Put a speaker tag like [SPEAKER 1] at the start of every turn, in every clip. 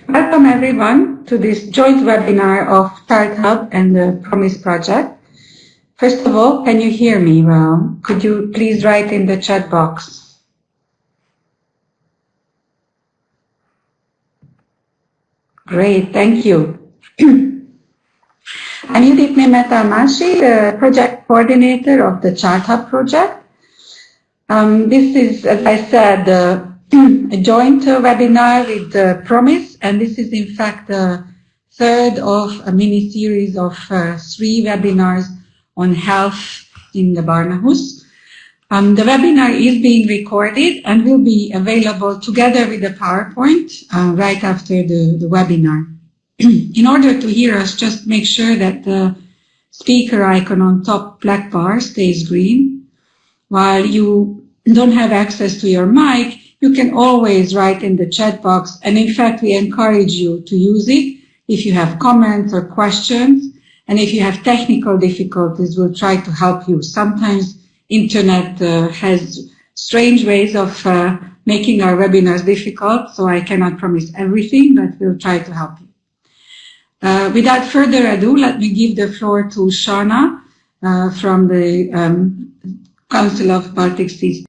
[SPEAKER 1] Welcome everyone to this joint webinar of Child Hub and the Promise Project. First of all, can you hear me well? Could you please write in the chat box? Great, thank you. I'm Resmiye Oral, the project coordinator of the Child Hub project. This is, as I said, a joint webinar with Promise, and this is in fact the third of a mini-series of 3 webinars on health in the Barnahus. The webinar is being recorded and will be available together with the PowerPoint right after the webinar. In order to hear us, just make sure that the speaker icon on top black bar stays green. While you don't have access to your mic, you can always write in the chat box, and in fact we encourage you to use it if you have comments or questions, and if you have technical difficulties, we'll try to help you. Sometimes internet has strange ways of making our webinars difficult, so I cannot promise everything, but we'll try to help you. Without further ado, let me give the floor to Shauna from the Council of Paediatrics.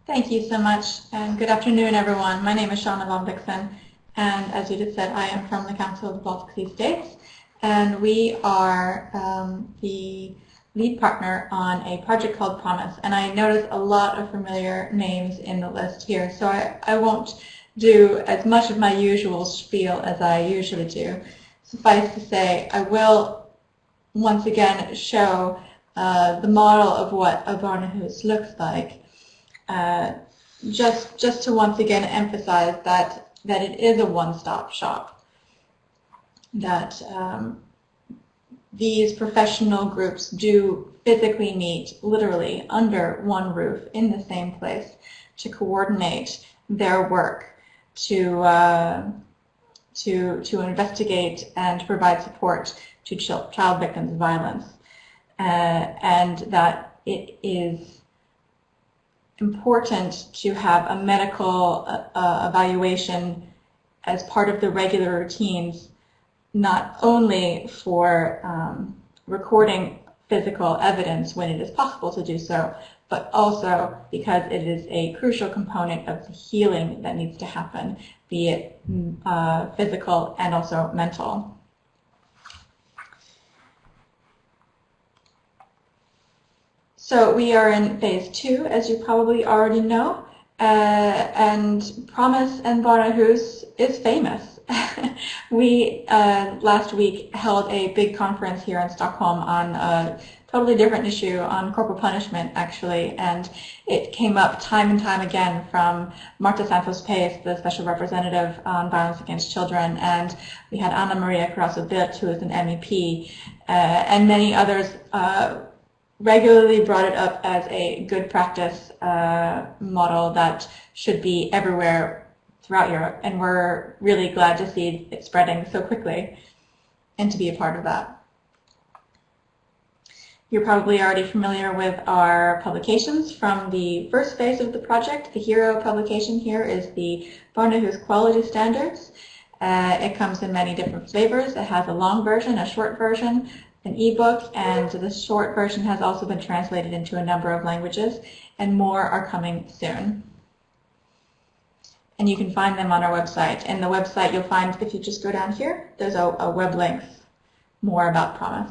[SPEAKER 2] Thank you so much, and good afternoon, everyone. My name is Shauna von Dixon, and as you just said, I am from the Council of the Baltic Sea States, and we are the lead partner on a project called Promise. And I notice a lot of familiar names in the list here, so I won't do as much of my usual spiel as I usually do. Suffice to say, I will once again show the model of what a Barnahus looks like. Just to once again emphasize that it is a one-stop shop, that these professional groups do physically meet literally under one roof in the same place to coordinate their work, to investigate and provide support to child victims of violence, and that it is important to have a medical evaluation as part of the regular routines, not only for recording physical evidence when it is possible to do so, but also because it is a crucial component of the healing that needs to happen, be it physical and also mental. So we are in phase 2, as you probably already know, and Promise and Barnahus is famous. We last week held a big conference here in Stockholm on a totally different issue, on corporal punishment actually, and it came up time and time again from Marta Santos-Pace, the Special Representative on Violence Against Children, and we had Anna Maria Carrasco-Bildt, who is an MEP, and many others regularly brought it up as a good practice model that should be everywhere throughout Europe, and we're really glad to see it spreading so quickly and to be a part of that. You're probably already familiar with our publications from the first phase of the project. The hero publication here is the Barnahus Quality Standards. It comes in many different flavors. It has a long version, a short version, an ebook, and the short version has also been translated into a number of languages, and more are coming soon. And you can find them on our website. And the website you'll find, if you just go down here, there's a web link, more about Promise.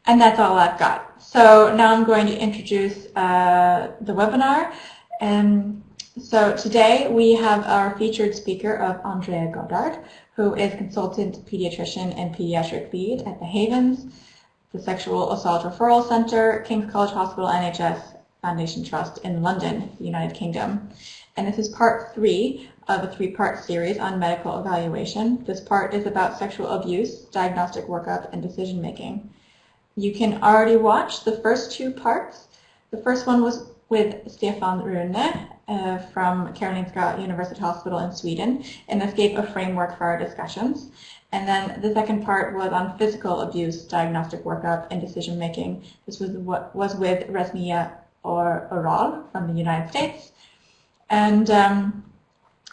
[SPEAKER 2] And that's all I've got. So now I'm going to introduce the webinar. So today we have our featured speaker of Andrea Goddard, who is consultant pediatrician and Paediatric Lead at the Havens, the Sexual Assault Referral Center, King's College Hospital, NHS Fundation Trust in London, the United Kingdom. And this is part 3 of a 3-part series on medical evaluation. This part is about sexual abuse, diagnostic workup, and decision making. You can already watch the first 2 parts. The first one was with Stefan Rune from Karolinska University Hospital in Sweden, and this gave a framework for our discussions. And then the second part was on physical abuse, diagnostic workup, and decision making. This was with Resmiye Oral from the United States. And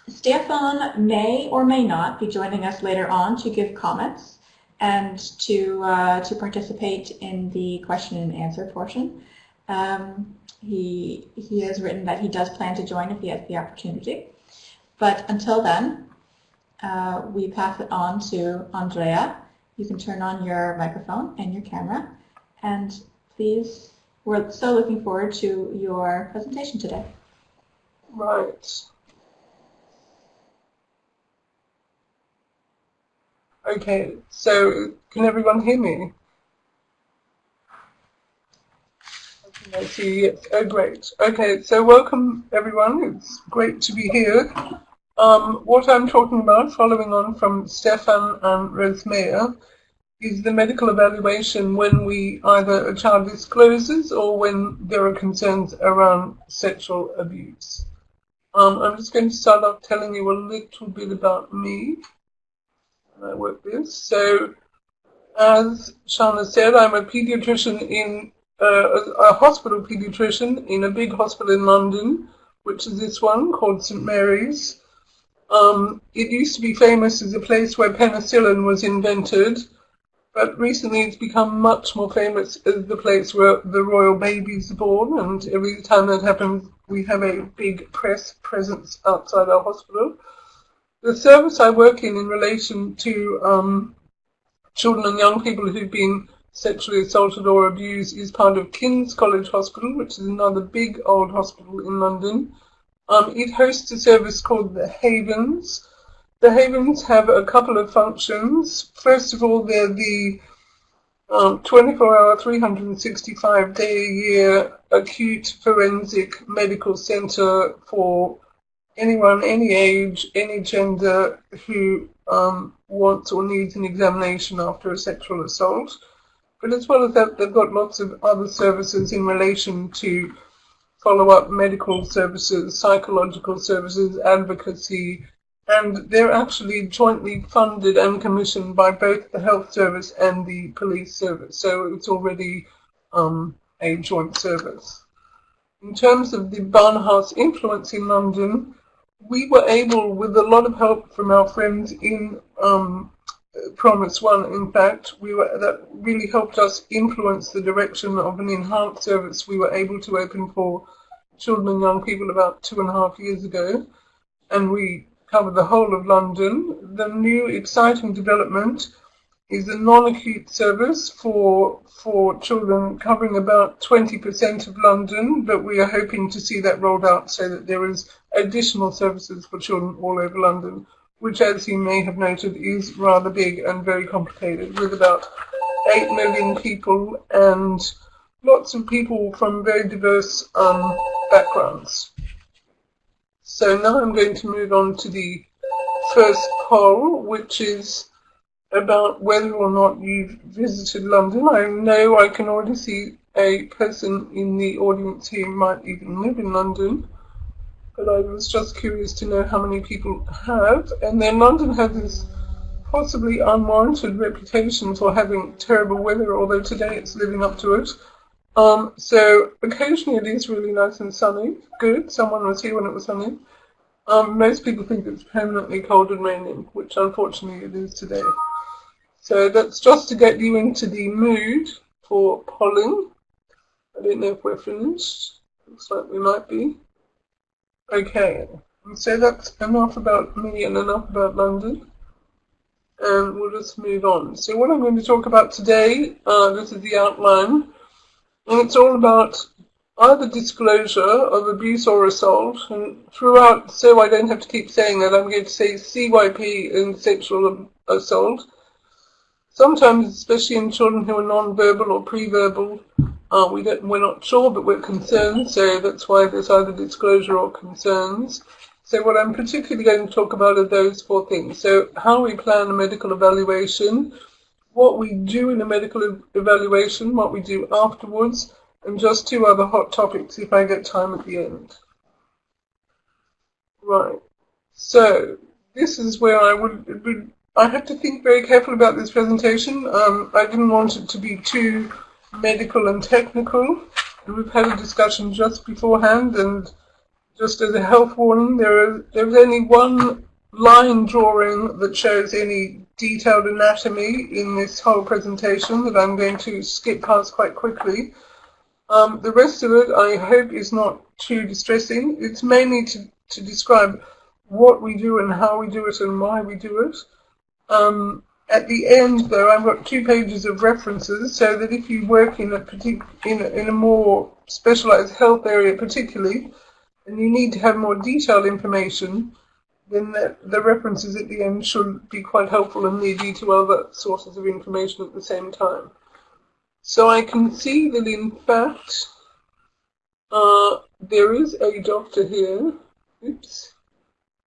[SPEAKER 2] Stefan may or may not be joining us later on to give comments and to participate in the question and answer portion. He has written that he does plan to join if he has the opportunity. But until then, we pass it on to Andrea. You can turn on your microphone and your camera. And please, we're so looking forward to your presentation today.
[SPEAKER 3] Right. Okay, so can everyone hear me? I see, yes. Oh, great. Okay, so welcome everyone. It's great to be here. What I'm talking about, following on from Stefan and Resmiye, is the medical evaluation when either a child discloses or when there are concerns around sexual abuse. I'm just going to start off telling you a little bit about me. I work this. So, as Shana said, I'm a paediatrician in a hospital paediatrician in a big hospital in London, which is this one called St Mary's. It used to be famous as a place where penicillin was invented, but recently it's become much more famous as the place where the royal babies are born, and every time that happens we have a big press presence outside our hospital. The service I work in relation to children and young people who've been sexually assaulted or abused is part of King's College Hospital, which is another big old hospital in London. It hosts a service called the Havens. The Havens have a couple of functions. First of all, they're the 24-hour, 365-day-a-year acute forensic medical centre for anyone, any age, any gender who wants or needs an examination after a sexual assault. But as well as that, they've got lots of other services in relation to follow-up medical services, psychological services, advocacy, and they're actually jointly funded and commissioned by both the health service and the police service. So it's already a joint service. In terms of the Barnahus influence in London, we were able, with a lot of help from our friends in Promise One, in fact, that really helped us influence the direction of an enhanced service we were able to open for children and young people about 2.5 years ago, and we cover the whole of London. The new exciting development is a non-acute service for children covering about 20% of London, but we are hoping to see that rolled out so that there is additional services for children all over London, which, as you may have noted, is rather big and very complicated, with about 8 million people and lots of people from very diverse backgrounds. So now I'm going to move on to the first poll, which is about whether or not you've visited London. I know I can already see a person in the audience who might even live in London, but I was just curious to know how many people have. And then London has this possibly unwarranted reputation for having terrible weather, although today it's living up to it. So occasionally it is really nice and sunny. Good, someone was here when it was sunny. Most people think it's permanently cold and raining, which unfortunately it is today. So that's just to get you into the mood for polling. I don't know if we're finished. Looks like we might be. Okay, so that's enough about me and enough about London. And we'll just move on. So what I'm going to talk about today, this is the outline, and it's all about either disclosure of abuse or assault, and throughout, so I don't have to keep saying that, I'm going to say CYP and sexual assault. Sometimes, especially in children who are non-verbal or pre-verbal, we're not sure, but we're concerned, so that's why there's either disclosure or concerns. So what I'm particularly going to talk about are those 4 things. So how we plan a medical evaluation, what we do in a medical evaluation, what we do afterwards, and just 2 other hot topics if I get time at the end. Right. So this is where I have to think very carefully about this presentation. I didn't want it to be too medical and technical. We've had a discussion just beforehand, and Just as a health warning, there's only one line drawing that shows any detailed anatomy in this whole presentation that I'm going to skip past quite quickly. The rest of it, I hope, is not too distressing. It's mainly to describe what we do and how we do it and why we do it. At the end, though, I've got 2 pages of references, so that if you work in a more specialized health area particularly, and you need to have more detailed information, then the references at the end should be quite helpful and lead you to other sources of information at the same time. So I can see that, in fact, there is a doctor here,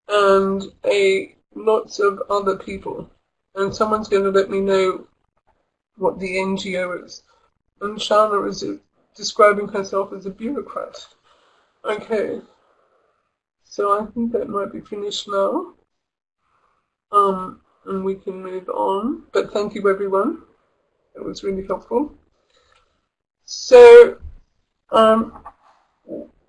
[SPEAKER 3] and lots of other people. And someone's going to let me know what the NGO is. And Shana is describing herself as a bureaucrat. Okay. So I think that might be finished now. And we can move on. But thank you, everyone. That was really helpful. So,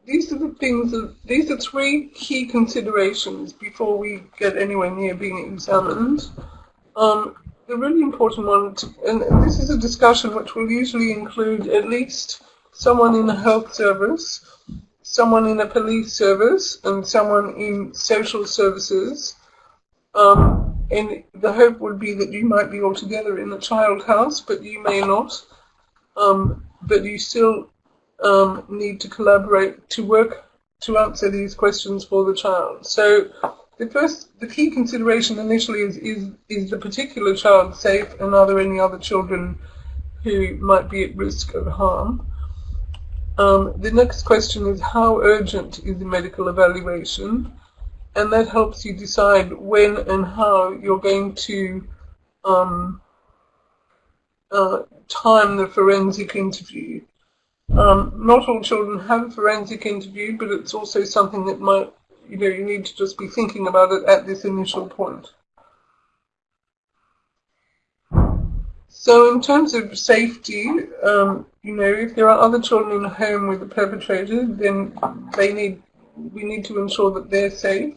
[SPEAKER 3] these are 3 key considerations before we get anywhere near being examined. The really important one, and this is a discussion which will usually include at least someone in a health service, someone in a police service, and someone in social services. And the hope would be that you might be all together in a child house, but you may not. But you still need to collaborate to work to answer these questions for the child. So the key consideration initially is the particular child safe, and are there any other children who might be at risk of harm? The next question is, how urgent is the medical evaluation? And that helps you decide when and how you're going to time the forensic interview. Not all children have a forensic interview, but it's also something that might, you need to just be thinking about it at this initial point. So in terms of safety, if there are other children in the home with the perpetrator, then we need to ensure that they're safe.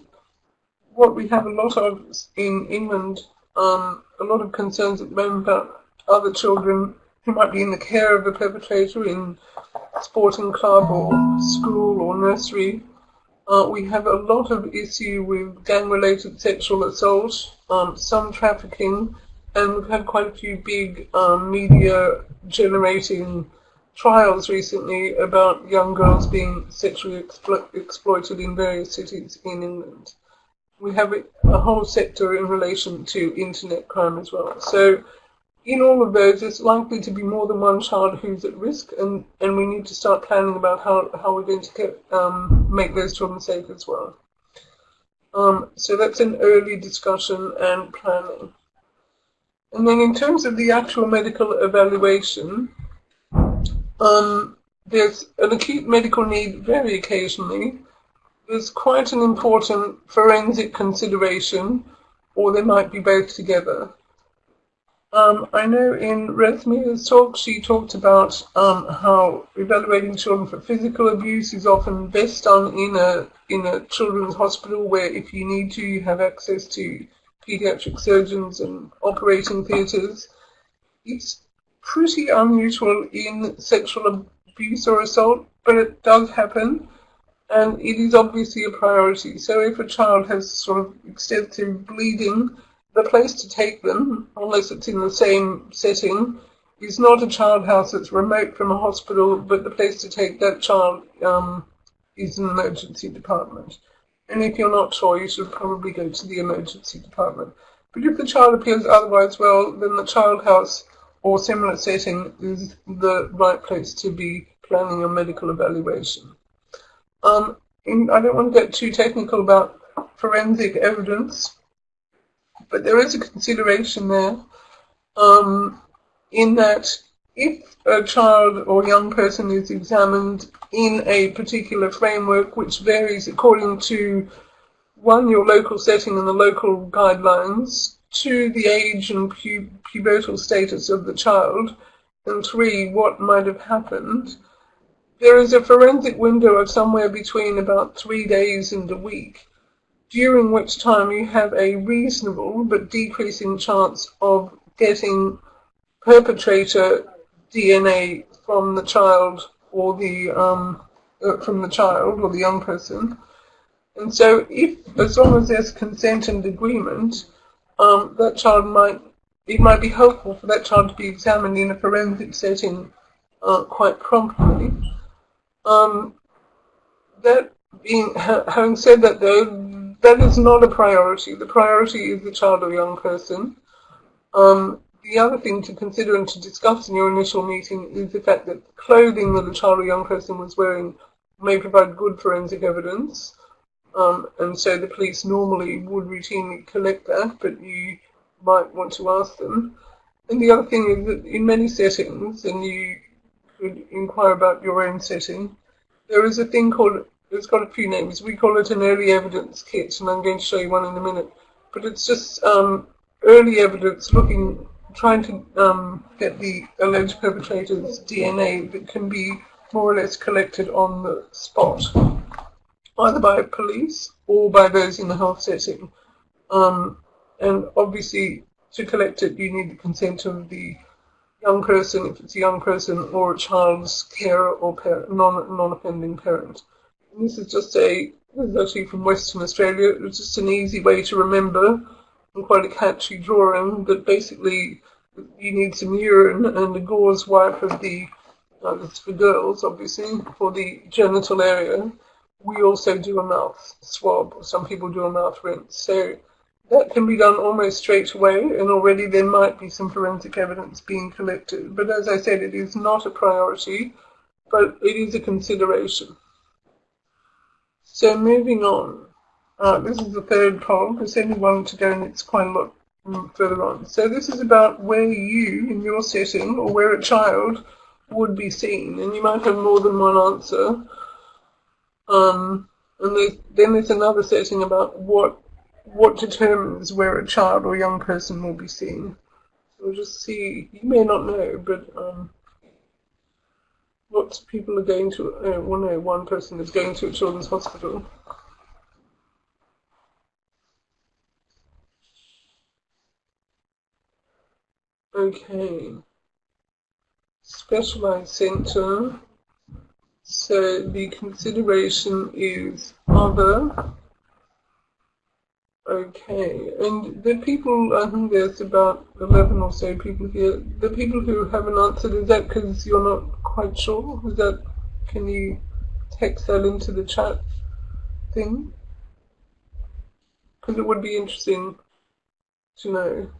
[SPEAKER 3] What we have a lot of in England, a lot of concerns at the moment about other children who might be in the care of the perpetrator in sporting club or school or nursery. We have a lot of issue with gang-related sexual assault, some trafficking, and we've had quite a few big media-generating trials recently about young girls being sexually exploited in various cities in England. We have a whole sector in relation to internet crime as well. So in all of those, it's likely to be more than one child who's at risk, and we need to start planning about how we're going to make those children safe as well. So that's an early discussion and planning. And then in terms of the actual medical evaluation, there's an acute medical need very occasionally. There's quite an important forensic consideration, or they might be both together. I know in Resmiye's talk, she talked about how evaluating children for physical abuse is often best done in a children's hospital, where if you need to, you have access to paediatric surgeons and operating theatres. It's pretty unusual in sexual abuse or assault, but it does happen, and it is obviously a priority. So if a child has sort of extensive bleeding, the place to take them, unless it's in the same setting, is not a child house that's remote from a hospital, but the place to take that child is an emergency department. And if you're not sure, you should probably go to the emergency department. But if the child appears otherwise well, then the child house or similar setting is the right place to be planning your medical evaluation. I don't want to get too technical about forensic evidence, but there is a consideration there in that if a child or young person is examined in a particular framework which varies according to, 1, your local setting and the local guidelines, 2, the age and pubertal status of the child, and 3, what might have happened, there is a forensic window of somewhere between about 3 days and a week, during which time you have a reasonable but decreasing chance of getting perpetrator DNA from the child or the young person. And so, as long as there's consent and agreement, it might be helpful for that child to be examined in a forensic setting quite promptly. Having said that, though, that is not a priority. The priority is the child or young person. The other thing to consider and to discuss in your initial meeting is the fact that the clothing that the child or young person was wearing may provide good forensic evidence, and so the police normally would routinely collect that, but you might want to ask them. And the other thing is that in many settings, and you could inquire about your own setting, there is a thing called, it's got a few names, we call it an early evidence kit, and I'm going to show you one in a minute, but it's just early evidence trying to get the alleged perpetrator's DNA that can be more or less collected on the spot, either by police or by those in the health setting. And obviously, to collect it, you need the consent of the young person, if it's a young person, or a child's carer or non-offending parent. And this is actually from Western Australia. It's just an easy way to remember, and quite a catchy drawing, that basically you need some urine and a gauze wipe of this is for girls, obviously, for the genital area. We also do a mouth swab, or some people do a mouth rinse. So that can be done almost straight away, and already there might be some forensic evidence being collected. But as I said, it is not a priority, but it is a consideration. So moving on. This is the third poll. There's only one to go, and it's quite a lot further on. So this is about where you, in your setting, or where a child would be seen. And you might have more than one answer. And then there's another setting about what determines where a child or young person will be seen. So we'll just see. You may not know, but lots of people are going to, one person is going to a children's hospital. Okay. Specialized center. So the consideration is other. Okay, and the people, I think there's about 11 or so people here. The people who haven't answered, is that because you're not quite sure? Can you text that into the chat thing? Because it would be interesting to know.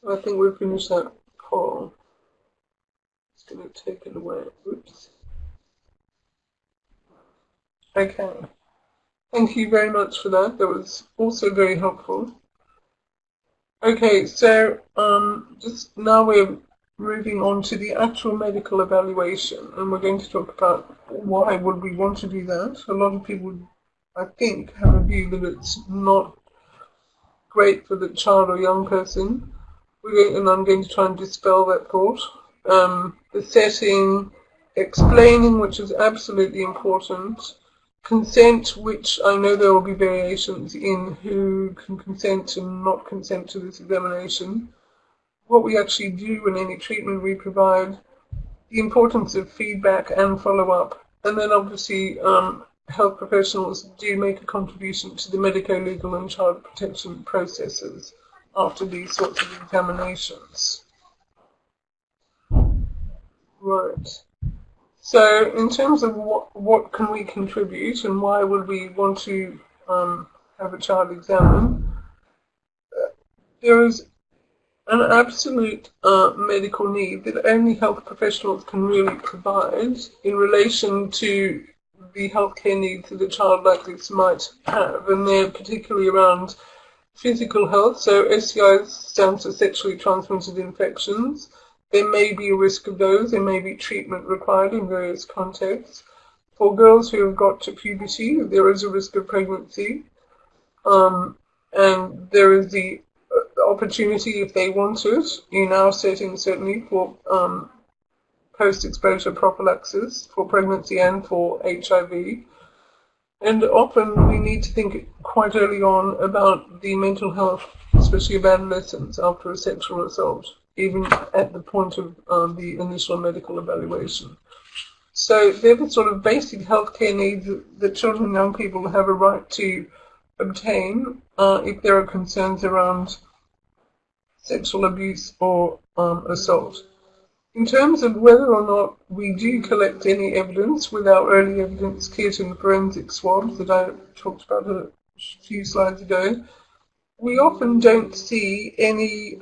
[SPEAKER 3] So I think we've finished that poll. Just going to take it away. Oops. Okay. Thank you very much for that. That was also very helpful. Okay, so just now we're moving on to the actual medical evaluation, and we're going to talk about why would we want to do that. A lot of people, I think, have a view that it's not great for the child or young person. And I'm going to try and dispel that thought. The setting, explaining, which is absolutely important. Consent, which I know there will be variations in who can consent and not consent to this examination. What we actually do in any treatment we provide. The importance of feedback and follow-up. And then obviously health professionals do make a contribution to the medico-legal and child protection processes after these sorts of examinations. Right. So in terms of what can we contribute and why would we want to have a child examined, there is an absolute medical need that only health professionals can really provide in relation to the healthcare needs that a child like this might have, and they're particularly around physical health. So STIs stands for sexually transmitted infections. There may be a risk of those. There may be treatment required in various contexts. For girls who have got to puberty, there is a risk of pregnancy. And there is the opportunity, if they want it, in our setting certainly, for post-exposure prophylaxis for pregnancy and for HIV. And often we need to think quite early on about the mental health, especially of adolescents after a sexual assault, even at the point of the initial medical evaluation. So they're the sort of basic healthcare needs that children and young people have a right to obtain if there are concerns around sexual abuse or assault. In terms of whether or not we do collect any evidence with our early evidence kit and forensic swabs that I talked about a few slides ago, we often don't see any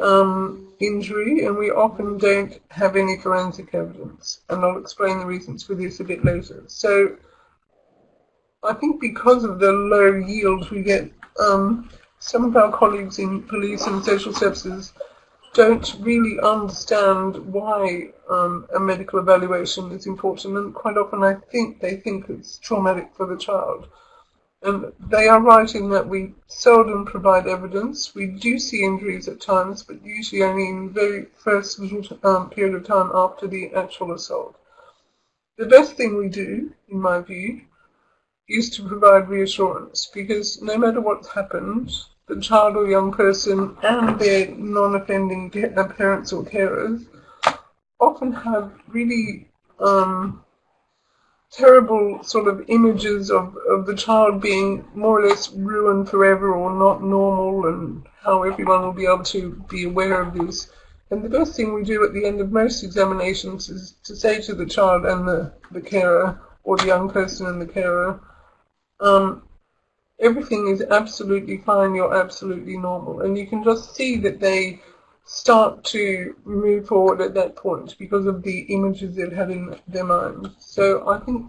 [SPEAKER 3] injury, and we often don't have any forensic evidence. And I'll explain the reasons for this a bit later. So I think because of the low yield we get, some of our colleagues in police and social services don't really understand why a medical evaluation is important, and quite often I think they think it's traumatic for the child. And they are right in that we seldom provide evidence. We do see injuries at times, but usually only in the very first little period of time after the actual assault. The best thing we do, in my view, is to provide reassurance, because no matter what's happened, the child or young person and their non-offending parents or carers often have really terrible sort of images of the child being more or less ruined forever or not normal, and how everyone will be able to be aware of this. And the best thing we do at the end of most examinations is to say to the child and the carer, or the young person and the carer, everything is absolutely fine, you're absolutely normal. And you can just see that they start to move forward at that point because of the images they've had in their mind. So I think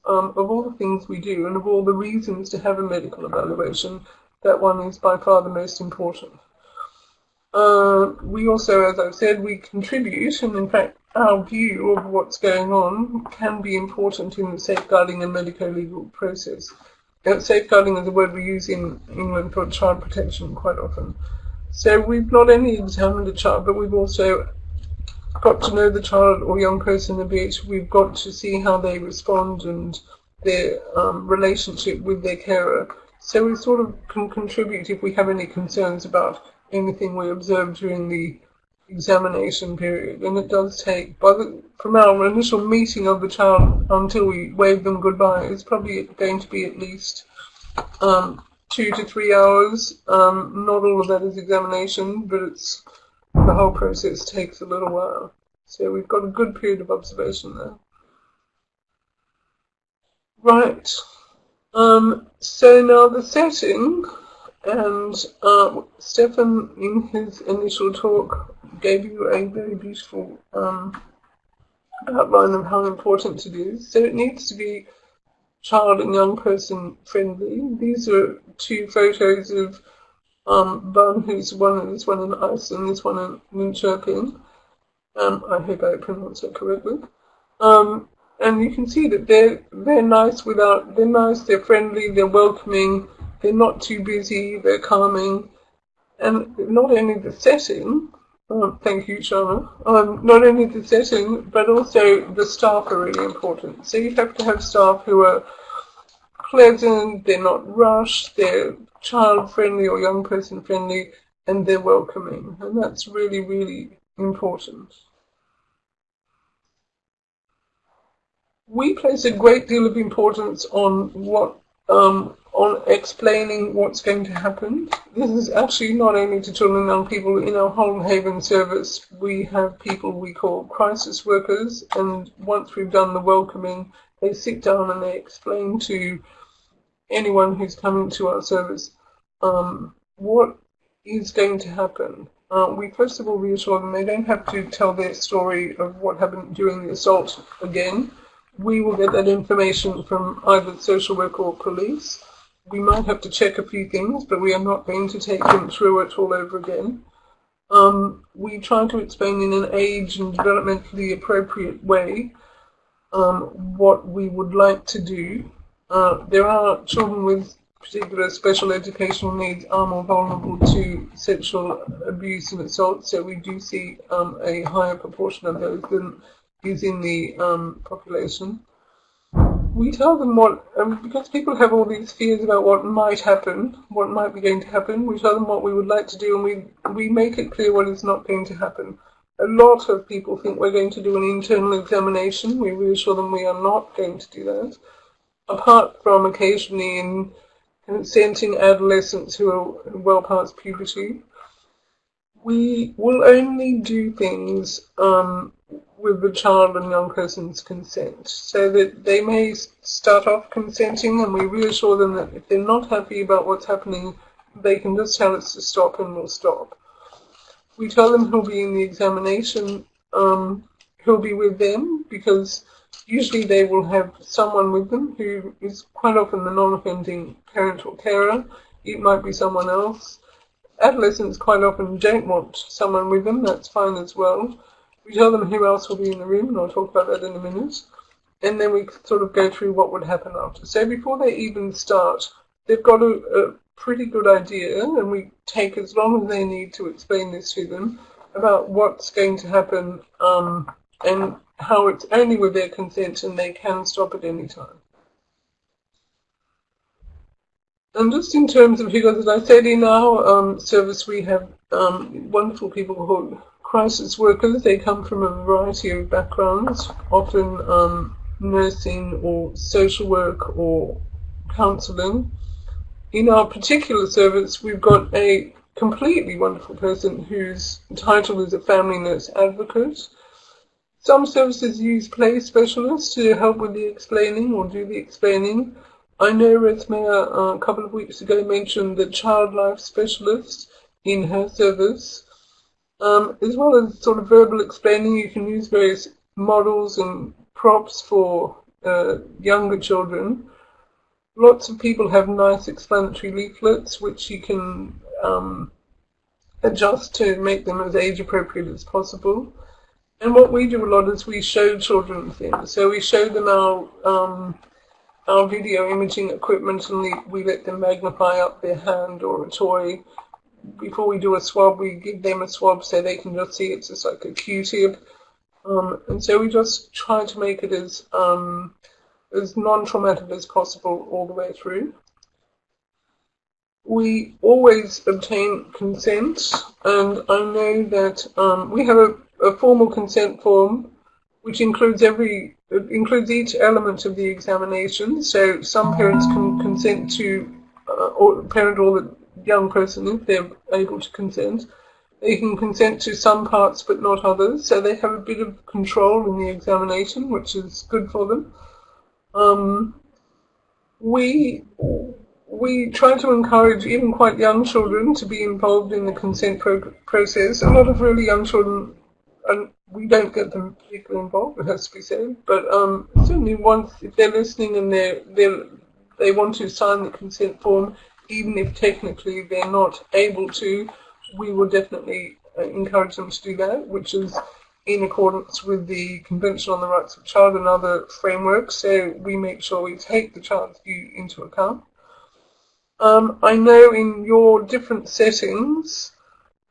[SPEAKER 3] of all the things we do and of all the reasons to have a medical evaluation, that one is by far the most important. We also, as I've said, we contribute, and in fact our view of what's going on can be important in the safeguarding and medico-legal process. Safeguarding is a word we use in England for child protection quite often. So we've not only examined a child, but we've also got to know the child or young person a bit. We've got to see how they respond and their relationship with their carer. So we sort of can contribute if we have any concerns about anything we observe during the examination period. And it does take, from our initial meeting of the child until we wave them goodbye, it's probably going to be at least 2 to 3 hours. Not all of that is examination, but the whole process takes a little while. So we've got a good period of observation there. Right. So now the setting, and Stefan in his initial talk gave you a very beautiful outline of how important it is. So it needs to be child and young person friendly. These are 2 photos of Barnahus, this one in Iceland, this one in Linköping. I hope I pronounced that correctly. And you can see that they're nice they're nice, they're friendly, they're welcoming, they're not too busy, they're calming. And not only the setting, thank you, Shana, not only the setting, but also the staff are really important. So you have to have staff who are pleasant, they're not rushed, they're child-friendly or young person-friendly, and they're welcoming. And that's really, really important. We place a great deal of importance on on explaining what's going to happen. This is actually not only to children and young people. In our Holland Haven service, we have people we call crisis workers, and once we've done the welcoming, they sit down and they explain to anyone who's coming to our service what is going to happen. We first of all reassure them they don't have to tell their story of what happened during the assault again. We will get that information from either social work or police. We might have to check a few things, but we are not going to take them through it all over again. We try to explain in an age and developmentally appropriate way what we would like to do. There are children with particular special educational needs are more vulnerable to sexual abuse and assault, so we do see a higher proportion of those than is in the population. We tell them what, because people have all these fears about what might happen, what might be going to happen, we tell them what we would like to do, and we make it clear what is not going to happen. A lot of people think we're going to do an internal examination. We reassure them we are not going to do that. Apart from occasionally in consenting adolescents who are well past puberty, we will only do things with the child and young person's consent, so that they may start off consenting, and we reassure them that if they're not happy about what's happening, they can just tell us to stop and we'll stop. We tell them who'll be in the examination, who'll be with them, because usually they will have someone with them who is quite often the non-offending parent or carer. It might be someone else. Adolescents quite often don't want someone with them, that's fine as well. We tell them who else will be in the room, and I'll talk about that in a minute. And then we sort of go through what would happen after. So before they even start, they've got a pretty good idea, and we take as long as they need to explain this to them about what's going to happen, and how it's only with their consent and they can stop at any time. And just in terms of, because as I said, in our service we have wonderful people called crisis workers. They come from a variety of backgrounds, often nursing or social work or counselling. In our particular service, we've got a completely wonderful person whose title is a family nurse advocate. Some services use play specialists to help with the explaining or do the explaining. I know Resmiye a couple of weeks ago mentioned the child life specialist in her service. As well as sort of verbal explaining, you can use various models and props for younger children. Lots of people have nice explanatory leaflets which you can adjust to make them as age appropriate as possible. And what we do a lot is we show children things. So we show them our video imaging equipment, and we let them magnify up their hand or a toy. Before we do a swab, we give them a swab so they can just see it's just like a Q-tip. And so we just try to make it as non-traumatic as possible all the way through. We always obtain consent, and I know that we have a formal consent form which includes each element of the examination. So some parents can consent to, or parent or the young person, if they're able to consent. They can consent to some parts but not others, so they have a bit of control in the examination, which is good for them. We try to encourage even quite young children to be involved in the consent process. A lot of really young children, and we don't get them particularly involved, it has to be said, but certainly once, if they're listening and they want to sign the consent form, even if technically they're not able to, we will definitely encourage them to do that, which is in accordance with the Convention on the Rights of the Child and other frameworks, so we make sure we take the child's view into account. I know in your different settings,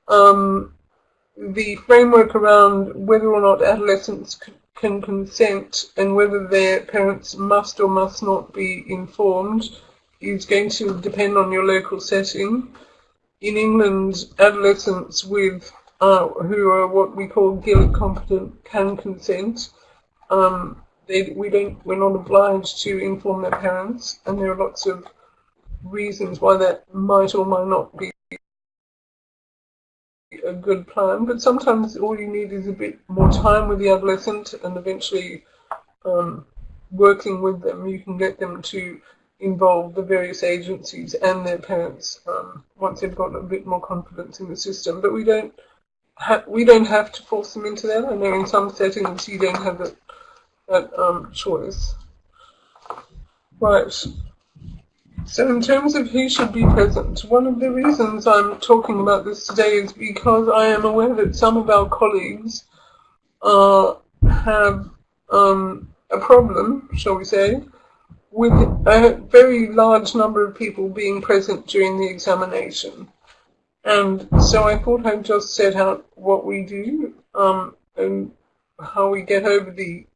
[SPEAKER 3] the framework around whether or not adolescents can consent and whether their parents must or must not be informed is going to depend on your local setting. In England, adolescents with who are what we call guilt competent can consent. We're not obliged to inform their parents, and there are lots of reasons why that might or might not be a good plan. But sometimes all you need is a bit more time with the adolescent, and eventually working with them, you can get them to involve the various agencies and their parents once they've got a bit more confidence in the system. But we don't have to force them into that. I know in some settings you don't have that choice. Right. So in terms of who should be present, one of the reasons I'm talking about this today is because I am aware that some of our colleagues have a problem, shall we say, with a very large number of people being present during the examination. And so I thought I'd just set out what we do, and how we get over the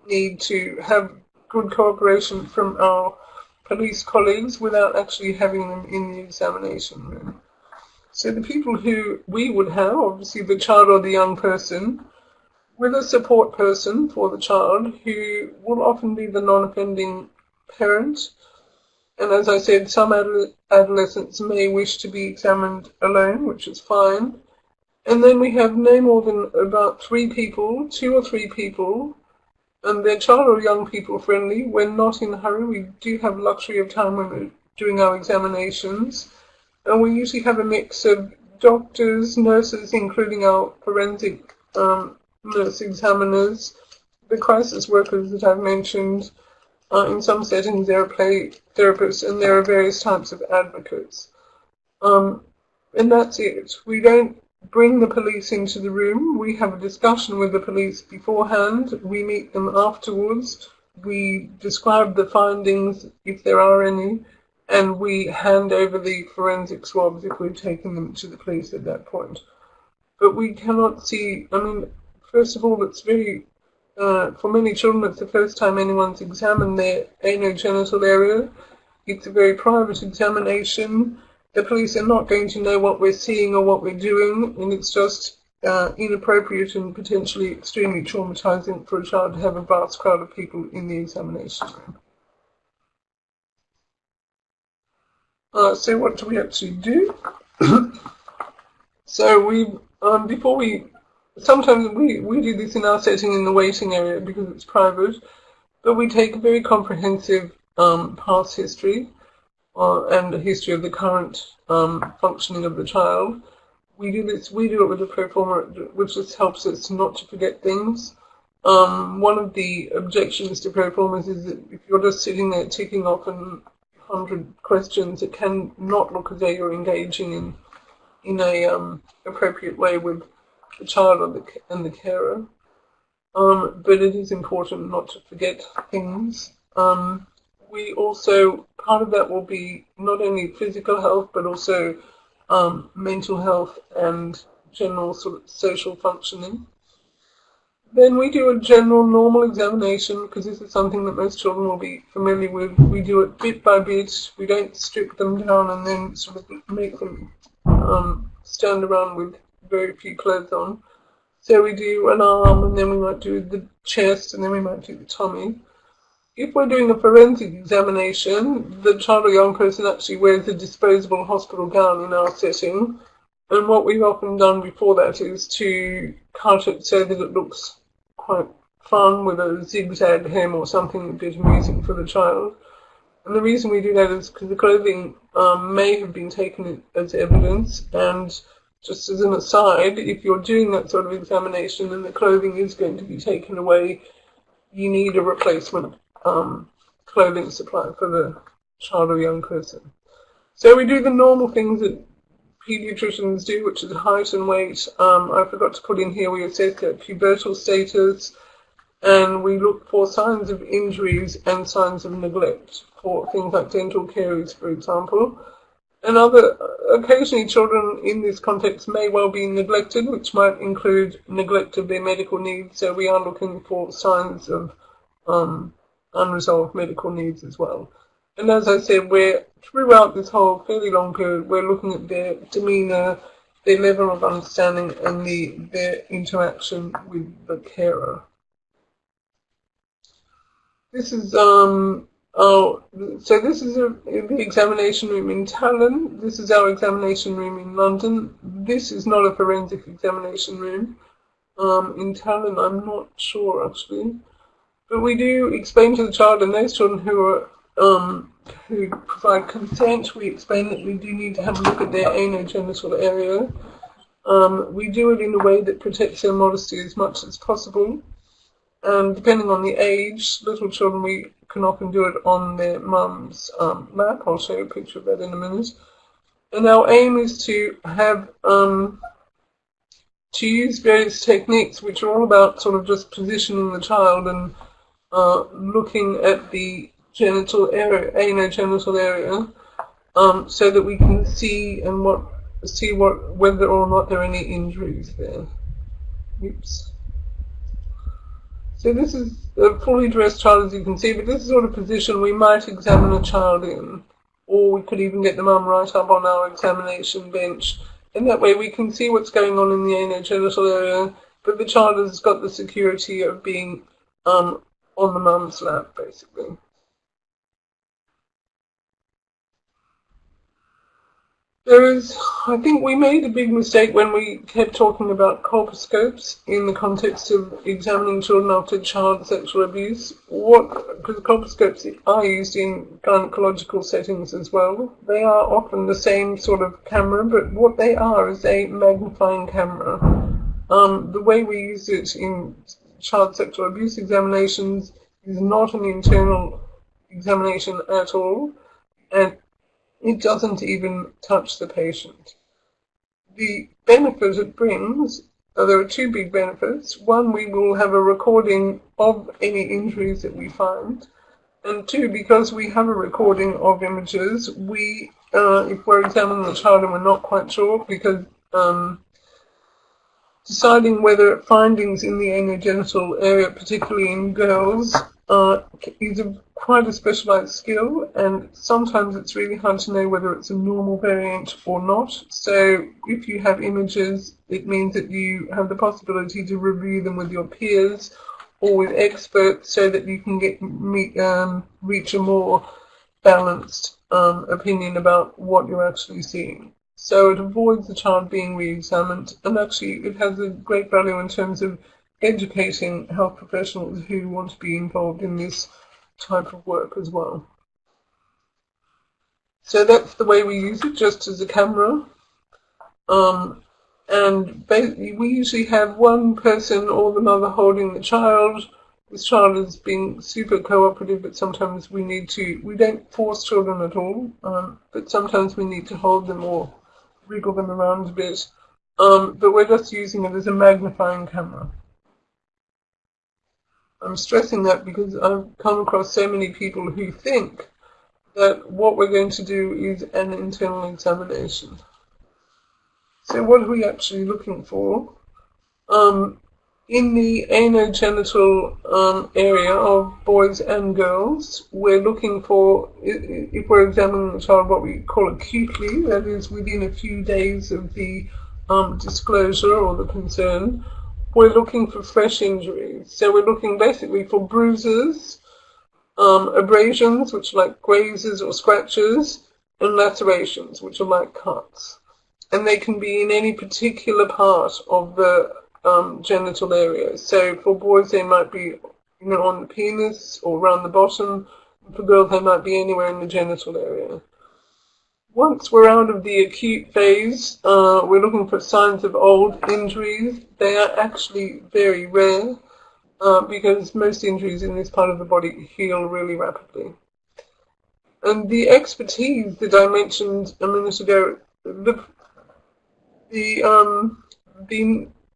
[SPEAKER 3] need to have good cooperation from our police colleagues without actually having them in the examination room. So the people who we would have, obviously the child or the young person, with a support person for the child who will often be the non-offending parent. And as I said, some adolescents may wish to be examined alone, which is fine. And then we have no more than about 3 people, 2 or 3 people, and they're child or young people friendly. We're not in a hurry. We do have luxury of time when we're doing our examinations. And we usually have a mix of doctors, nurses, including our forensic nurse examiners, the crisis workers that I've mentioned. In some settings there are play therapists, and there are various types of advocates. And that's it. We don't bring the police into the room. We have a discussion with the police beforehand. We meet them afterwards. We describe the findings, if there are any, and we hand over the forensic swabs if we've taken them to the police at that point. But we cannot see, I mean, first of all, it's very, for many children, it's the first time anyone's examined their anogenital area. It's a very private examination. The police are not going to know what we're seeing or what we're doing, and it's just inappropriate and potentially extremely traumatizing for a child to have a vast crowd of people in the examination room. So what do we actually do? So we, sometimes we do this in our setting in the waiting area because it's private, but we take a very comprehensive past history and a history of the current functioning of the child. We do it with a pro forma, which just helps us not to forget things. One of the objections to pro formas is that if you're just sitting there ticking off 100 questions, it can not look as though you're engaging in a appropriate way with the child and the carer. But it is important not to forget things. We also, part of that will be not only physical health, but also mental health and general sort of social functioning. Then we do a general normal examination, because this is something that most children will be familiar with. We do it bit by bit. We don't strip them down and then sort of make them stand around with very few clothes on. So we do an arm, and then we might do the chest, and then we might do the tummy. If we're doing a forensic examination, the child or young person actually wears a disposable hospital gown in our setting. And what we've often done before that is to cut it so that it looks quite fun with a zigzag hem or something a bit amusing for the child. And the reason we do that is because the clothing may have been taken as evidence. And just as an aside, if you're doing that sort of examination and the clothing is going to be taken away, you need a replacement clothing supply for the child or young person. So we do the normal things that paediatricians do, which is height and weight. I forgot to put in here, we assess their pubertal status, and we look for signs of injuries and signs of neglect for things like dental caries, for example. And occasionally children in this context may well be neglected, which might include neglect of their medical needs, so we are looking for signs of unresolved medical needs as well. And as I said, throughout this whole fairly long period, we're looking at their demeanour, their level of understanding, and their interaction with the carer. This is so this is the examination room in Tallinn. This is our examination room in London. This is not a forensic examination room. In Tallinn, I'm not sure actually. But we do explain to the child, and those children who provide consent, we explain that we do need to have a look at their anogenital area. We do it in a way that protects their modesty as much as possible. And depending on the age, little children, we can often do it on their mum's lap. I'll show you a picture of that in a minute. And our aim is to have to use various techniques which are all about sort of just positioning the child and looking at the genital area, anogenital area, so that we can see whether or not there are any injuries there. Oops. So this is a fully dressed child, as you can see, but this is the sort of position we might examine a child in. Or we could even get the mum right up on our examination bench. And that way we can see what's going on in the anogenital area, but the child has got the security of being on the mum's lap, basically. I think we made a big mistake when we kept talking about colposcopes in the context of examining children after child sexual abuse. Because colposcopes are used in gynecological settings as well. They are often the same sort of camera, but what they are is a magnifying camera. The way we use it in child sexual abuse examinations is not an internal examination at all, and it doesn't even touch the patient. The benefit it brings, there are two big benefits. One, we will have a recording of any injuries that we find. And two, because we have a recording of images, if we're examining the child and we're not quite sure, because deciding whether findings in the anogenital area, particularly in girls, is quite a specialized skill, and sometimes it's really hard to know whether it's a normal variant or not. So if you have images, it means that you have the possibility to review them with your peers or with experts so that you can reach a more balanced opinion about what you're actually seeing. So it avoids the child being re-examined, and actually it has a great value in terms of educating health professionals who want to be involved in this type of work as well. So that's the way we use it, just as a camera. And basically we usually have one person or the mother holding the child. This child is being super cooperative, but sometimes we don't force children at all, but sometimes we need to hold them or wriggle them around a bit. But we're just using it as a magnifying camera. I'm stressing that because I've come across so many people who think that what we're going to do is an internal examination. So what are we actually looking for? In the anogenital area of boys and girls, we're looking for, if we're examining the child, what we call acutely, that is within a few days of the disclosure or the concern. We're looking for fresh injuries. So we're looking basically for bruises, abrasions, which are like grazes or scratches, and lacerations, which are like cuts. And they can be in any particular part of the genital area. So for boys, they might be on the penis or around the bottom. For girls, they might be anywhere in the genital area. Once we're out of the acute phase, we're looking for signs of old injuries. They are actually very rare because most injuries in this part of the body heal really rapidly. And the expertise that I mentioned a minute ago, the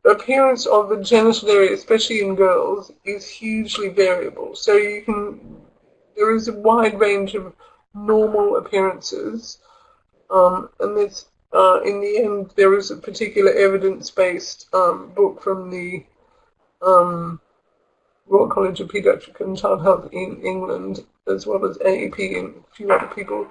[SPEAKER 3] appearance of the genital area, especially in girls, is hugely variable. So there is a wide range of normal appearances. And this, in the end, there is a particular evidence-based book from the Royal College of Paediatrics and Child Health in England, as well as AAP and a few other people,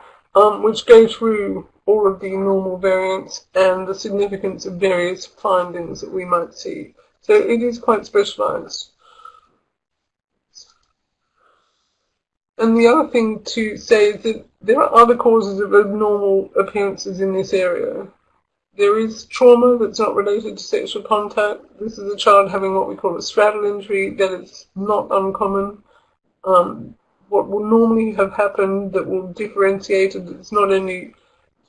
[SPEAKER 3] which go through all of the normal variants and the significance of various findings that we might see. So it is quite specialized. And the other thing to say is that there are other causes of abnormal appearances in this area. There is trauma that's not related to sexual contact. This is a child having what we call a straddle injury. That is not uncommon. What will normally have happened that will differentiate it, it's not only to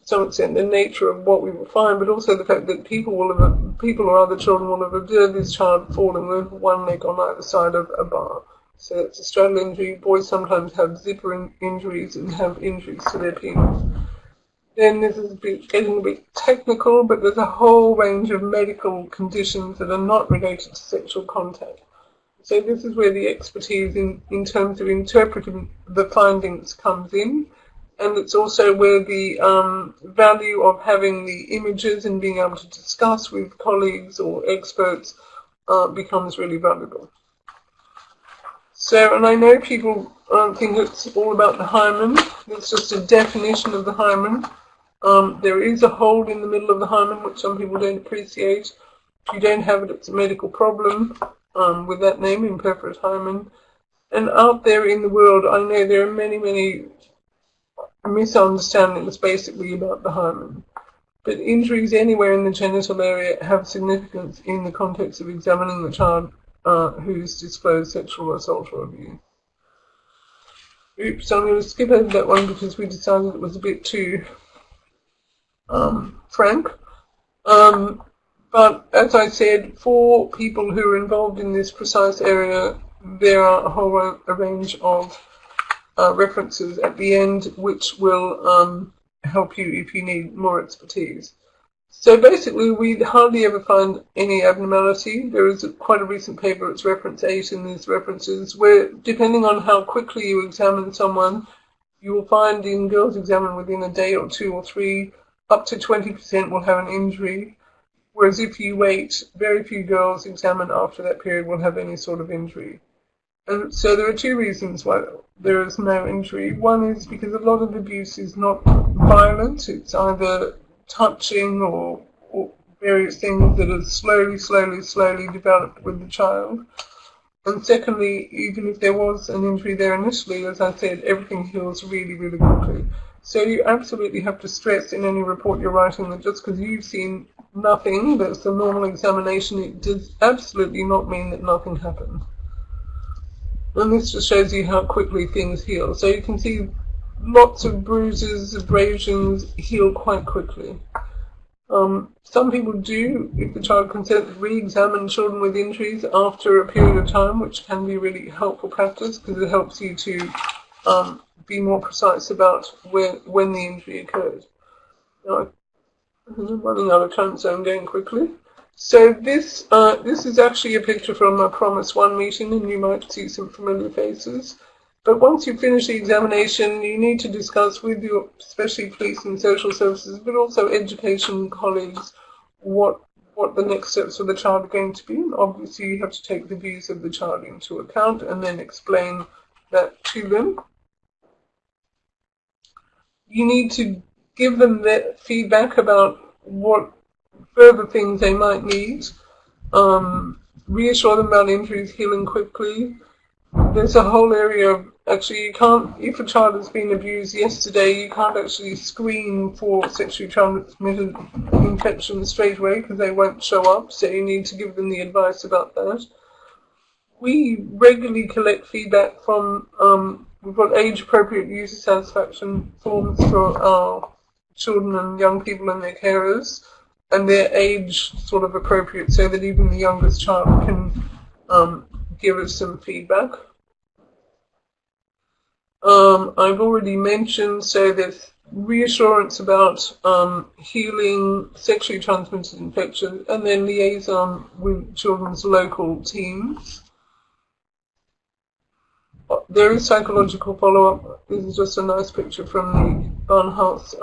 [SPEAKER 3] some extent the nature of what we will find, but also the fact that people or other children will have observed this child falling with one leg on either side of a bar. So it's a straddle injury. Boys sometimes have zipper injuries and have injuries to their penis. Then this is getting a bit technical, but there's a whole range of medical conditions that are not related to sexual contact. So this is where the expertise in terms of interpreting the findings comes in, and it's also where the value of having the images and being able to discuss with colleagues or experts becomes really valuable. So, and I know people think it's all about the hymen. It's just a definition of the hymen. There is a hole in the middle of the hymen, which some people don't appreciate. If you don't have it, it's a medical problem with that name, imperforate hymen. And out there in the world, I know there are many, many misunderstandings basically about the hymen. But injuries anywhere in the genital area have significance in the context of examining the child who's disclosed sexual assault or abuse. Oops, I'm going to skip over that one because we decided it was a bit too frank. But as I said, for people who are involved in this precise area, there are a whole range of references at the end which will help you if you need more expertise. So basically, we hardly ever find any abnormality. There is quite a recent paper, it's reference 8 in these references, where depending on how quickly you examine someone, you will find in girls examined within a day or 2 or 3, up to 20% will have an injury. Whereas if you wait, very few girls examined after that period will have any sort of injury. And so there are 2 reasons why there is no injury. One is because a lot of abuse is not violent. It's either touching or various things that are slowly developed with the child. And secondly, even if there was an injury there initially, as I said, everything heals really, really quickly. So you absolutely have to stress in any report you're writing that just because you've seen nothing, that's a normal examination, it does absolutely not mean that nothing happened. And this just shows you how quickly things heal. So you can see lots of bruises, abrasions heal quite quickly. Some people do, if the child consents, re-examine children with injuries after a period of time, which can be really helpful practice because it helps you to be more precise about when the injury occurred. Now, I'm running out of time, so I'm going quickly. So this is actually a picture from a Promise 1 meeting, and you might see some familiar faces. But once you finish the examination, you need to discuss with your, especially police and social services, but also education colleagues, what the next steps for the child are going to be. And obviously, you have to take the views of the child into account and then explain that to them. You need to give them their feedback about what further things they might need. Reassure them about injuries healing quickly. There's a whole area of, actually you can't, if a child has been abused yesterday, you can't actually screen for sexually transmitted infections straight away because they won't show up, so you need to give them the advice about that. We regularly collect feedback from, we've got age-appropriate user satisfaction forms for our children and young people and their carers, and they're age sort of appropriate so that even the youngest child can give us some feedback. I've already mentioned, so there's reassurance about healing sexually transmitted infections, and then liaison with children's local teams. There is psychological follow-up. This is just a nice picture from the Barnahus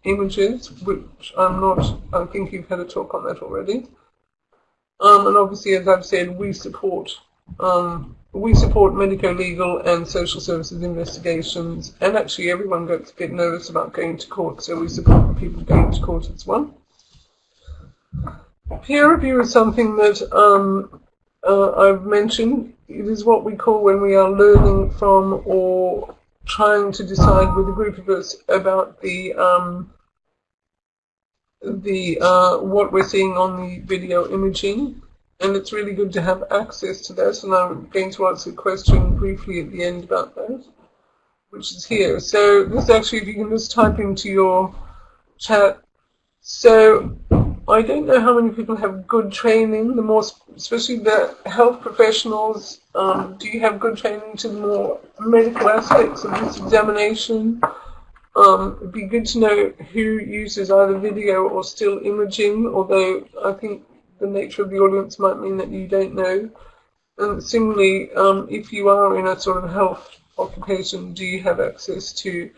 [SPEAKER 3] images, which I think you've had a talk on that already. And obviously, as I've said, we support medico-legal and social services investigations, and actually everyone gets a bit nervous about going to court, so we support the people going to court as well. Peer review is something that I've mentioned. It is what we call when we are learning from or trying to decide with a group of us about what we're seeing on the video imaging. And it's really good to have access to that, and I'm going to answer a question briefly at the end about that, which is here. So this actually, if you can just type into your chat. So I don't know how many people have good training, especially the health professionals. Do you have good training to the more medical aspects of this examination? It'd be good to know who uses either video or still imaging, although I think the nature of the audience might mean that you don't know. And similarly, if you are in a sort of health occupation, do you have access to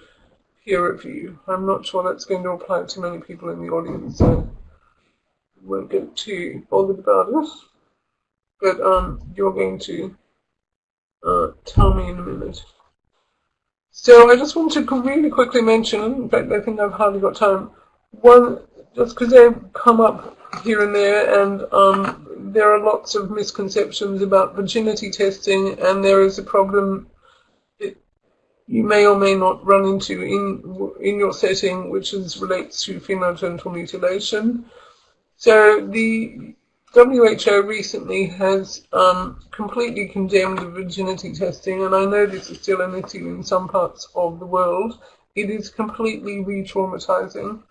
[SPEAKER 3] peer review? I'm not sure that's going to apply to many people in the audience, so we won't get too bothered about it. But you're going to tell me in a minute. So I just want to really quickly mention, in fact I think I've hardly got time, one, just because they've come up here and there, and there are lots of misconceptions about virginity testing, and there is a problem that you may or may not run into in your setting, which relates to female genital mutilation. So the WHO recently has completely condemned virginity testing, and I know this is still an issue in some parts of the world. It is completely re-traumatizing,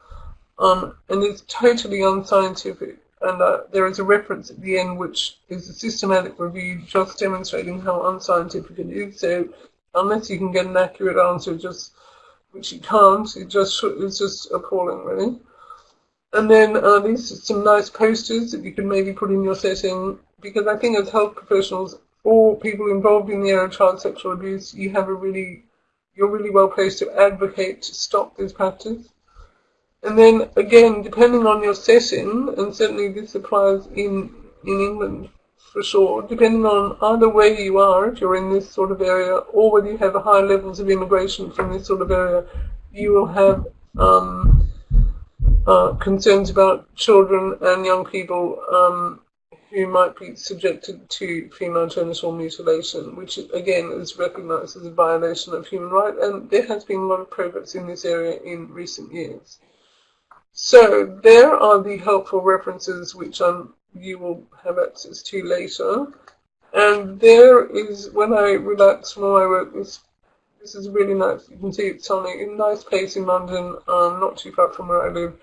[SPEAKER 3] and it's totally unscientific. And there is a reference at the end which is a systematic review just demonstrating how unscientific it is. So unless you can get an accurate answer, which you can't, it's just appalling, really. And then these are some nice posters that you can maybe put in your setting, because I think as health professionals or people involved in the area of child sexual abuse, you're really well placed to advocate to stop this practice. And then again, depending on your setting, and certainly this applies in England for sure, depending on either where you are, if you're in this sort of area, or whether you have high levels of immigration from this sort of area, you will have concerns about children and young people who might be subjected to female genital mutilation, which again is recognised as a violation of human rights, and there has been a lot of progress in this area in recent years. So there are the helpful references which you will have access to later, and there is, when I relax from my work, this is really nice. You can see it's on a nice place in London, not too far from where I live,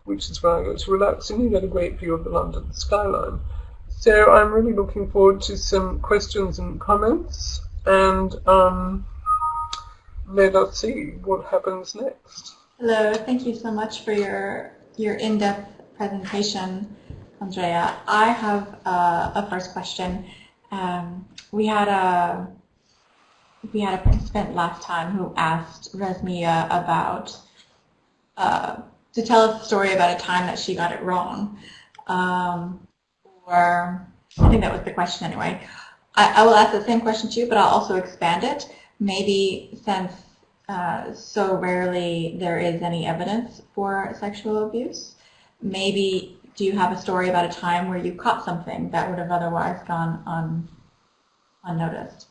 [SPEAKER 3] which is where I go to relax, and you get a great view of the London skyline. So I'm really looking forward to some questions and comments, and let us see what happens next.
[SPEAKER 2] Hello, thank you so much for your in-depth presentation, Andrea. I have a first question. We had a participant last time who asked Resmiye about to tell us a story about a time that she got it wrong, or I think that was the question anyway. I will ask the same question to you, but I'll also expand it. Maybe since so rarely there is any evidence for sexual abuse, maybe do you have a story about a time where you caught something that would have otherwise gone unnoticed?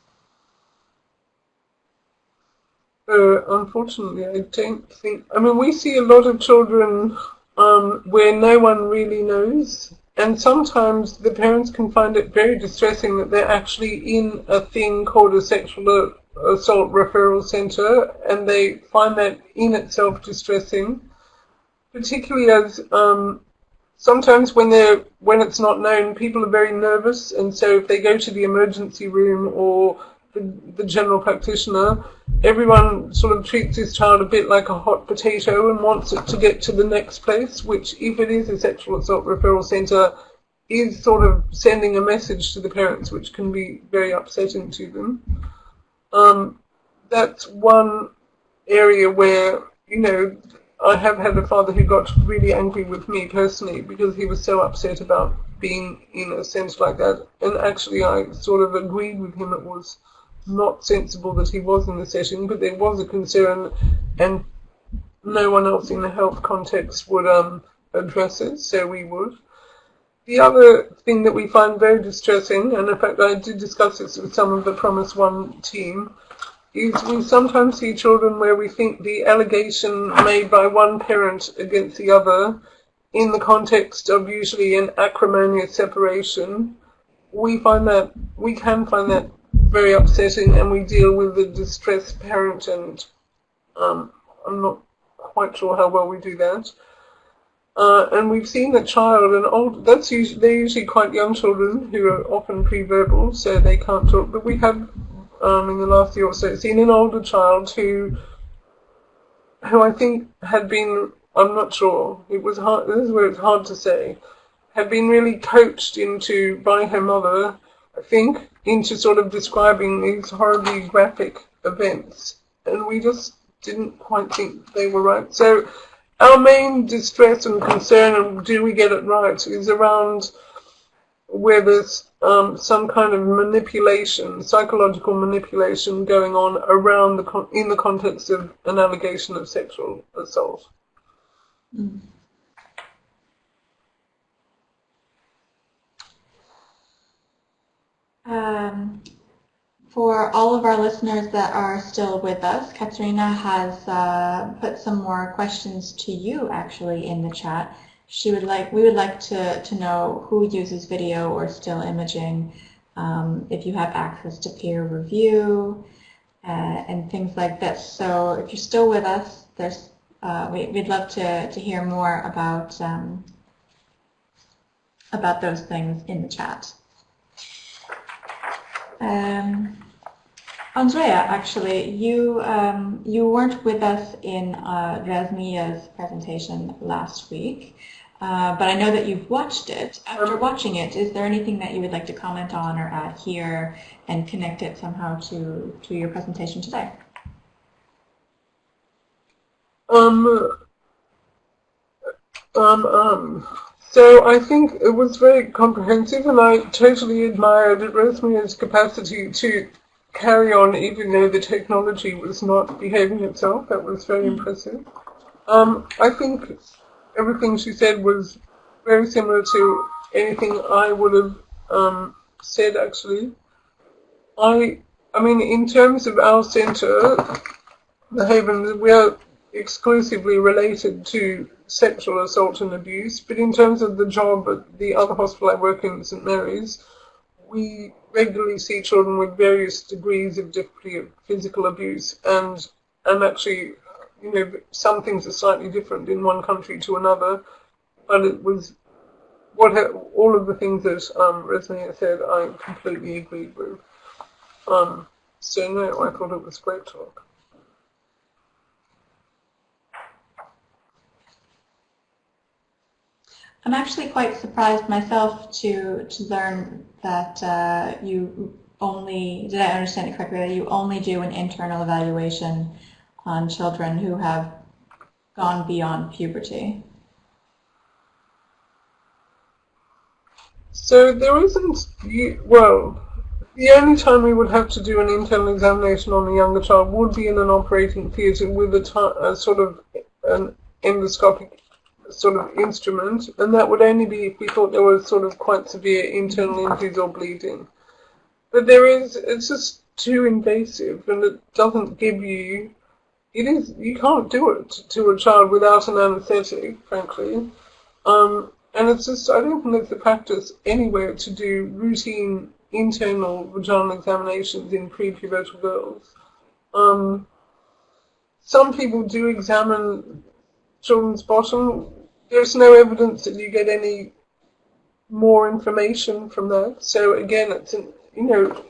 [SPEAKER 3] Unfortunately, I don't think. I mean, we see a lot of children where no one really knows, and sometimes the parents can find it very distressing that they're actually in a thing called a sexual assault referral centre, and they find that in itself distressing, particularly as sometimes when it's not known, people are very nervous, and so if they go to the emergency room or the general practitioner, everyone sort of treats this child a bit like a hot potato and wants it to get to the next place, which, if it is a sexual assault referral centre, is sort of sending a message to the parents, which can be very upsetting to them. That's one area where, I have had a father who got really angry with me personally because he was so upset about being in a sense like that, and actually I sort of agreed with him. It was not sensible that he was in the setting, but there was a concern, and no one else in the health context would address it, so we would. The other thing that we find very distressing, and in fact I did discuss this with some of the Promise One team, is we sometimes see children where we think the allegation made by one parent against the other, in the context of usually an acrimonious separation, we can find that very upsetting, and we deal with the distressed parent, and I'm not quite sure how well we do that. And we've seen that child and they're usually quite young children who are often pre-verbal, so they can't talk, but we have in the last year or so seen an older child who I think had been, I'm not sure, it was hard, this is where it's hard to say, had been really coached by her mother, I think, into sort of describing these horribly graphic events, and we just didn't quite think they were right. So our main distress and concern, and do we get it right, is around where there's some kind of manipulation, psychological manipulation going on around in the context of an allegation of sexual assault.
[SPEAKER 2] Mm. For all of our listeners that are still with us, Katerina has put some more questions to you actually in the chat. We would like to know who uses video or still imaging, if you have access to peer review, and things like this. So if you're still with us, we'd love to hear more about those things in the chat. Andrea, actually, you weren't with us in Resmiye's presentation last week, but I know that you've watched it. After watching it, is there anything that you would like to comment on or add here and connect it somehow to your presentation today?
[SPEAKER 3] So I think it was very comprehensive, and I totally admired Resmiye's capacity to carry on even though the technology was not behaving itself. That was very impressive. I think everything she said was very similar to anything I would have said, actually. I mean, in terms of our centre, the Havens, we are exclusively related to sexual assault and abuse, but in terms of the job at the other hospital I work in, St Mary's, we regularly see children with various degrees of difficulty of physical abuse, and actually, you know, some things are slightly different in one country to another, but it was all of the things that Resmiye said I completely agreed with. So no, I thought it was great talk.
[SPEAKER 2] I'm actually quite surprised myself to learn that you only, did I understand it correctly, that you only do an internal evaluation on children who have gone beyond puberty?
[SPEAKER 3] So there isn't, well, the only time we would have to do an internal examination on a younger child would be in an operating theatre with a sort of an endoscopic sort of instrument, and that would only be if we thought there was sort of quite severe internal injuries or bleeding. But it's just too invasive, and it doesn't give you, you can't do it to a child without an anaesthetic, frankly. And it's just, I don't think there's a practice anywhere to do routine internal vaginal examinations in prepubertal girls. Some people do examine children's bottom. There's no evidence that you get any more information from that. So again, it's the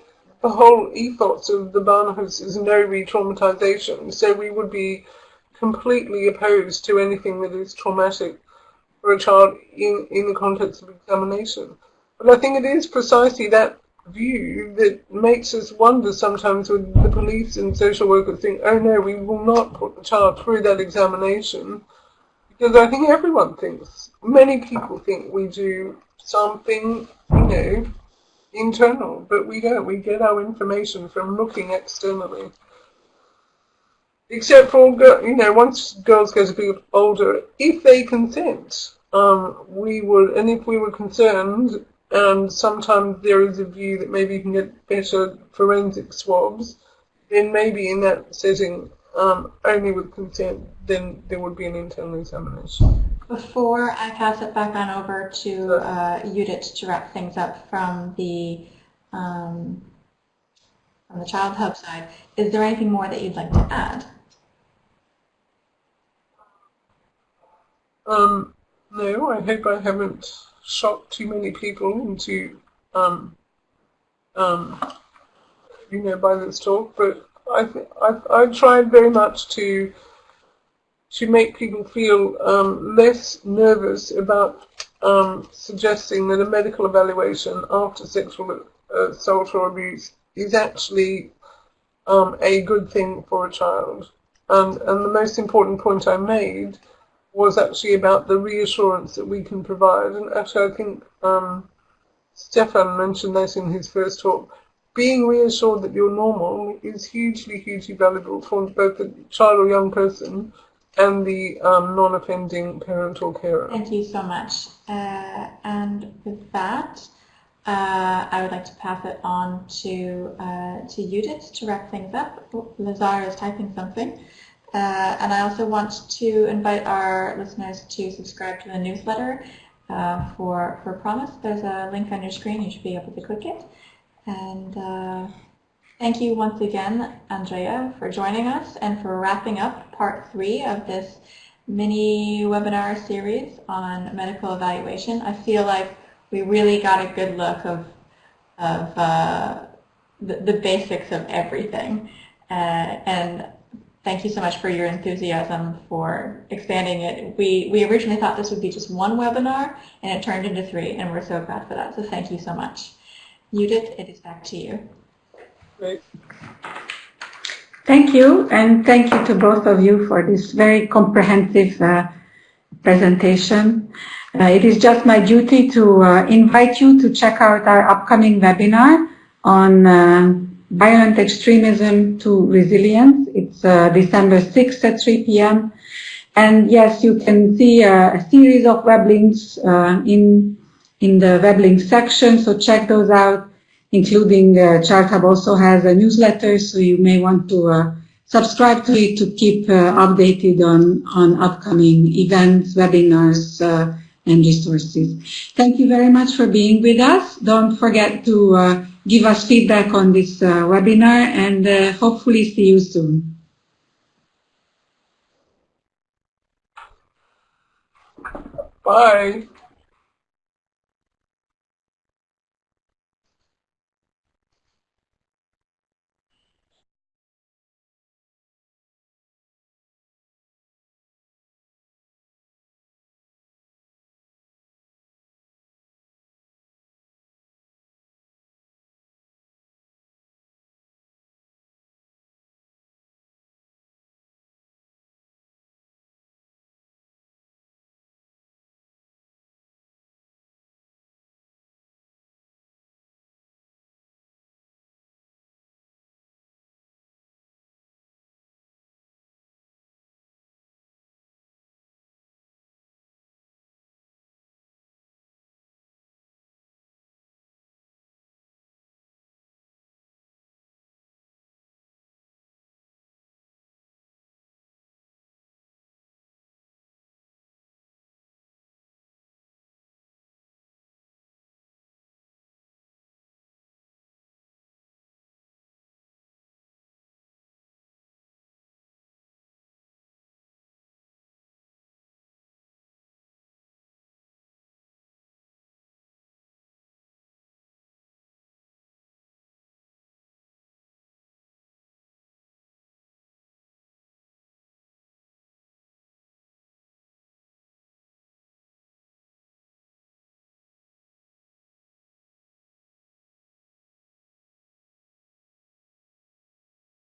[SPEAKER 3] whole ethos of the Barnahus is no re-traumatization. So we would be completely opposed to anything that is traumatic for a child in the context of examination. But I think it is precisely that view that makes us wonder sometimes when the police and social workers think, oh no, we will not put the child through that examination. Because I think everyone thinks, many people think we do something, internal, but we don't. We get our information from looking externally. Except for, once girls get a bit older, if they consent, we would, and if we were concerned, and sometimes there is a view that maybe you can get better forensic swabs, then maybe in that setting, only with consent, then there would be an internal examination.
[SPEAKER 2] Before I pass it back on over to Judith to wrap things up from the Child Hub side, is there anything more that you'd like to add?
[SPEAKER 3] No, I hope I haven't shocked too many people into, by this talk, but I tried very much to make people feel less nervous about suggesting that a medical evaluation after sexual assault or abuse is actually a good thing for a child. And the most important point I made was actually about the reassurance that we can provide. And actually I think Stefan mentioned that in his first talk. Being reassured that you're normal is hugely, hugely valuable for both the child or young person and the non-offending parent or carer.
[SPEAKER 2] Thank you so much. And with that, I would like to pass it on to Judith to wrap things up. Lazar is typing something. And I also want to invite our listeners to subscribe to the newsletter for Promise. There's a link on your screen. You should be able to click it. And thank you once again, Andrea, for joining us and for wrapping up part 3 of this mini webinar series on medical evaluation. I feel like we really got a good look of the basics of everything. And thank you so much for your enthusiasm for expanding it. We originally thought this would be just one webinar, and it turned into 3, and we're so glad for that. So thank you so much. Judith, it is back to you.
[SPEAKER 3] Great.
[SPEAKER 1] Thank you, and thank you to both of you for this very comprehensive presentation. It is just my duty to invite you to check out our upcoming webinar on violent extremism to resilience. It's December 6th at 3 p.m. And yes, you can see a series of web links in the web link section, so check those out, including Chart Hub also has a newsletter, so you may want to subscribe to it to keep updated on upcoming events, webinars, and resources. Thank you very much for being with us. Don't forget to give us feedback on this webinar, and hopefully see you soon.
[SPEAKER 3] Bye.